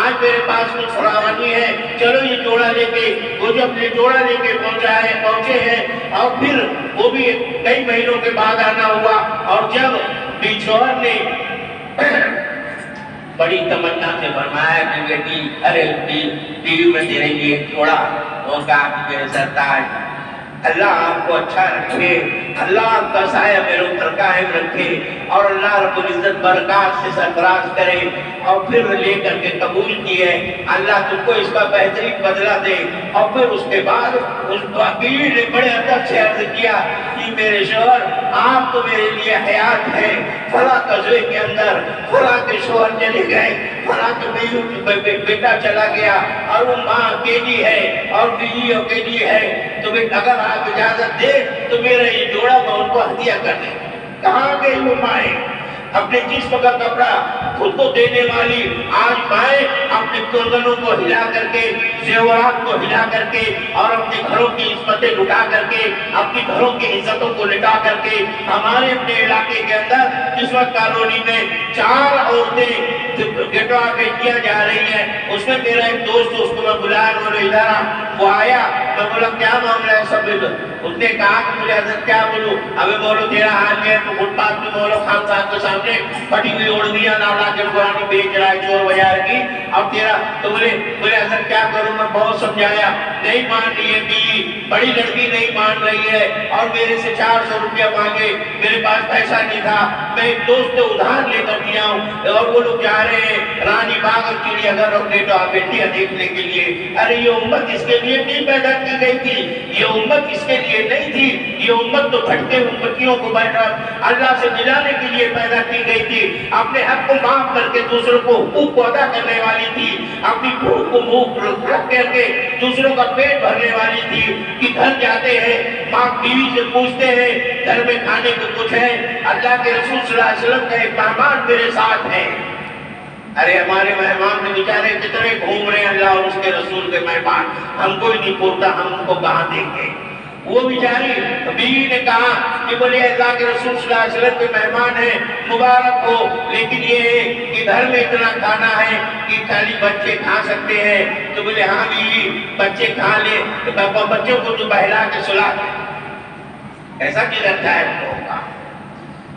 آج میرے پاس کچھ فراوانی ہے، چلو یہ جوڑا لے کے۔ وہ جب یہ جوڑا لے کے پہنچے ہیں، اور پھر وہ بھی کئی مہینوں کے بعد آنا ہوا، اور جب شوہر نے بڑی تمنا سے فرمایا کہ بیٹی ارے بیوی میں تیرے لیے جوڑا، اور کہا کہ میرے سرتاج اللہ آپ کو اچھا رکھے، اللہ آپ کا سایہ میرے اوپر قائم رکھے، اور اللہ رب العزت برکات سے سرفراز کرے، اور پھر لے کر کے قبول کیے، اللہ تم کو اس کا بہترین بدلہ دے۔ اور پھر اس کے بعد اس بیوی نے بڑے ادب سے عرض کیا کہ میرے شوہر آپ تو میرے لیے حیات ہے، فلاں غزوے کے اندر فلاں کے شوہر چلے گئے، فلاں کے بیٹا چلا گیا، اور وہ ماں اکیلی ہے اور بیوی اکیلی ہے، تو اگر آپ اجازت دے تو میرا یہ جوڑا میں ان کو ہدیہ کر دیں۔ کہاں گئی وہ مائیں؟ اپنے جسم کا کپڑا خود کو دینے والی آج مائیں اپنے گردنوں کو ہلا کر کے، زیورات کو ہلا کر کے، اور اپنے گھروں کی عصمتیں لٹا کر کے، اپنی گھروں کی عزتوں کو لٹا کر کے، ہمارے اپنے علاقے کے اندر جس وقت کالونی میں 4 عورتیں گٹوا کے کیا جا رہی ہیں، اس میں میرا ایک دوست، اس کو میں بلایا، انہوں نے ادارہ، وہ آیا، میں بولا کیا معاملہ ہے سب؟ اس نے کہا کہ مجھے حضرت کیا بولوں، ابھی بولو تیرا حال ہے تو فٹ پاتھ میں بولو خان صاحب کے سامنے پھٹی ہوئی اوڑھنیاں لا کے قرآن بیچ رہا ہے چور بازار کی، اب تیرا تو بولے حضرت کیا کروں؟ میں بہت سمجھایا، نہیں مان رہی ہے بیوی، بڑی لڑکی نہیں مان رہی ہے، اور میرے سے 400 روپیہ مانگے، میرے پاس پیسہ نہیں تھا، میں ایک دوست سے ادھار لے کر دیا ہوں، اور وہ لوگ جا رہے ہیں رانی باغ اور چڑیا گھر اور بیٹیاں دیکھنے کے لیے۔ ارے یہ امت اس کے لیے نہیں پیدا کی گئی تھی، یہ امت اس کے لیے نہیں تھی، یہ امت تو بھٹکے امتیوں کو اللہ سے ملانے کے لیے پیدا کی گئی تھی، اپنے حق کو معاف کر کے دوسروں کو حقوق کو ادا کرنے والی تھی، اپنی بھوک کو منہ رکھ کر کے دوسروں کا پیٹ بھرنے والی تھی، کہ گھر جاتے ہیں ماں بیوی سے پوچھتے ہیں گھر میں کھانے کو کچھ ہے؟ اللہ کے رسول صلی اللہ علیہ وسلم کا ایک مہمان میرے ساتھ ہے۔ ارے ہمارے مہمان میں بیچارے کتنے گھوم رہے ہیں، اللہ اور اس کے رسول کے مہمان، ہم کو ہی نہیں پوچھتا، ہم ان کو کہاں دیں گے؟ وہ بیچاری بیوی نے کہا کہ بولے اللہ کے رسول صلی اللہ علیہ وسلم کے مہمان ہیں، مبارک ہو، لیکن یہ ہے کہ گھر میں اتنا کھانا ہے کہ خالی بچے کھا سکتے ہیں۔ تو بولے ہاں بیوی بچے کھا لے، تو بچوں کو تو بہلا کے سلا دے۔ ایسا کی لگتا ہے ہم لوگوں کا؟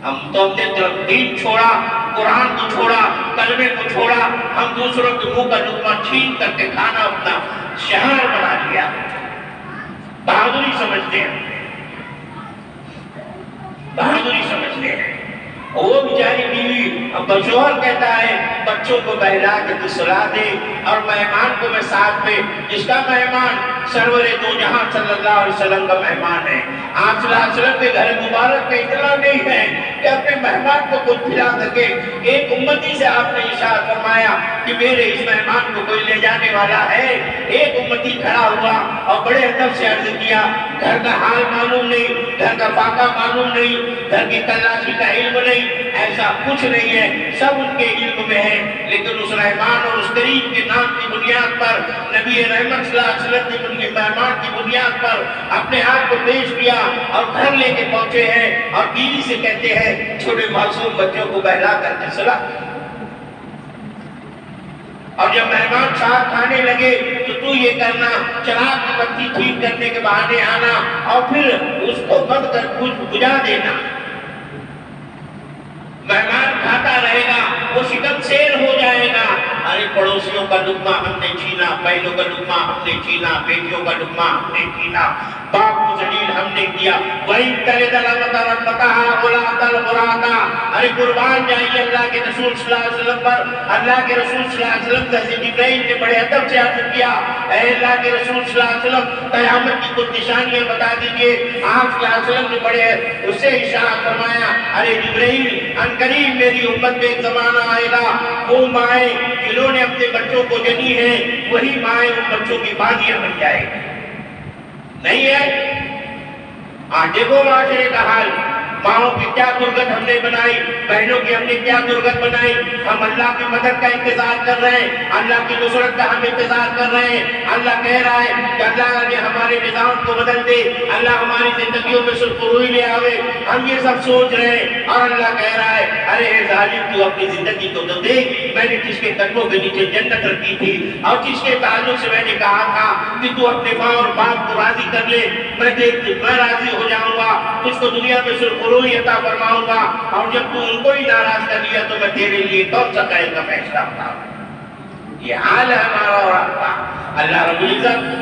ہم تو اپنے دین چھوڑا، قرآن کو چھوڑا، کلمے کو چھوڑا، ہم دوسروں کے منہ کا لقمہ چھین کر کے کھانا اپنا شعار بنا لیا، بہادری سمجھتے ہیں، بہادری سمجھتے ہیں۔ وہ بیچاری بیوی اب شوہر کہتا ہے بچوں کو بہلا کے تو سلا دے، اور مہمان کو میں ساتھ میں، جس کا مہمان سرور دو جہاں صلی اللہ علیہ وسلم کا مہمان ہے. آپ صلی اللہ علیہ وسلم کے گھر مبارک کا اتنا نہیں ہے کہ اپنے مہمان کو کچھ کھلا سکے. ایک امتی سے آپ نے ارشاد فرمایا کہ میرے اس مہمان کو کوئی لے جانے والا ہے. ایک امتی کھڑا ہوا اور بڑے ادب سے عرض کیا گھر کا حال معلوم نہیں, گھر کا فاقہ معلوم نہیں, گھر کی تلاشی کا علم نہیں, ایسا کچھ نہیں ہے, سب ان کے علم میں ہے. لیکن اس رحمان اور اس کریم کے نام کی بنیاد پر, نبی رحمت صلی اللہ علیہ وسلم کی مہمان کی بنیاد پر اپنے آپ کو پیش کیا اور گھر لے کے پہنچے ہیں اور بیوی سے کہتے ہیں چھوٹے معصوم بچوں کو بہلا کر کے سلا. اور جب مہمان ساتھ کھانے لگے تو یہ کرنا, چراغ کی بتی ٹھیک کرنے کے بہانے آنا اور پھر اس کو بند کر بجھا دینا. مہمان کھاتا رہے گا, وہ شکم سیر ہو جائے گا. ارے پڑوسیوں کا لقمہ ہم نے چھینا, بہنوں کا لقمہ ہم نے چھینا, بیٹیوں کا لقمہ ہم نے چھینا, باپ کو ذلیل ہم نے کیا. وہی تلے ارے قربان جائیے اللہ کے رسول صلی اللہ علیہ وسلم پر. اللہ کے رسول صلی اللہ علیہ وسلم حضرت جبرائیل نے بڑے ادب سے عرض کیا اے اللہ کے رسول صلی اللہ علیہ وسلم قیامت کی کچھ نشانیاں بتا دیجئے. آپ صلی اللہ علیہ وسلم نے بڑے اس سے ارشاد فرمایا ارے جبرائیل ان قریب میری امت میں ایک زمانہ آئے گا, وہ مائیں جنہوں نے اپنے بچوں کو جنی ہے وہی مائیں ان بچوں کی باندیاں بن جائے گی. نہیں ہے آج دیکھو معاشرے کا حال, ماؤں کی کیا درگت ہم نے بنائی, بہنوں کی ہم نے کیا درگت بنائی. ہم اللہ کی مدد کا انتظار کر رہے ہیں, اللہ کی نصرت کا ہم انتظار کر رہے ہیں. اللہ کہہ رہا ہے کہ اللہ نے ہمارے نظام کو بدل دے, اللہ ہماری زندگیوں میں سرخروئی لے آوے. ہم یہ سب سوچ رہے ہیں اور اللہ کہہ رہا ہے ارے اے ظالم تو اپنی زندگی کو تو دیکھ, میں نے جس کے قدموں کے نیچے جنت رکھی تھی اور جس کے تعلق سے میں نے کہا تھا کہ تو اپنے ماں اور باپ کو راضی کر لے, میں راضی ہو جاؤں گا, تجھ کو دنیا میں سرخروئی عطا فرماؤں گا. اور جب تو ان کو ہی ناراض کر لیا تو میں تیرے لیے کون سا خیر کا فیصلہ اٹھاؤں. یہ حال ہے ہمارا اور آپ کا. اللہ رب العزت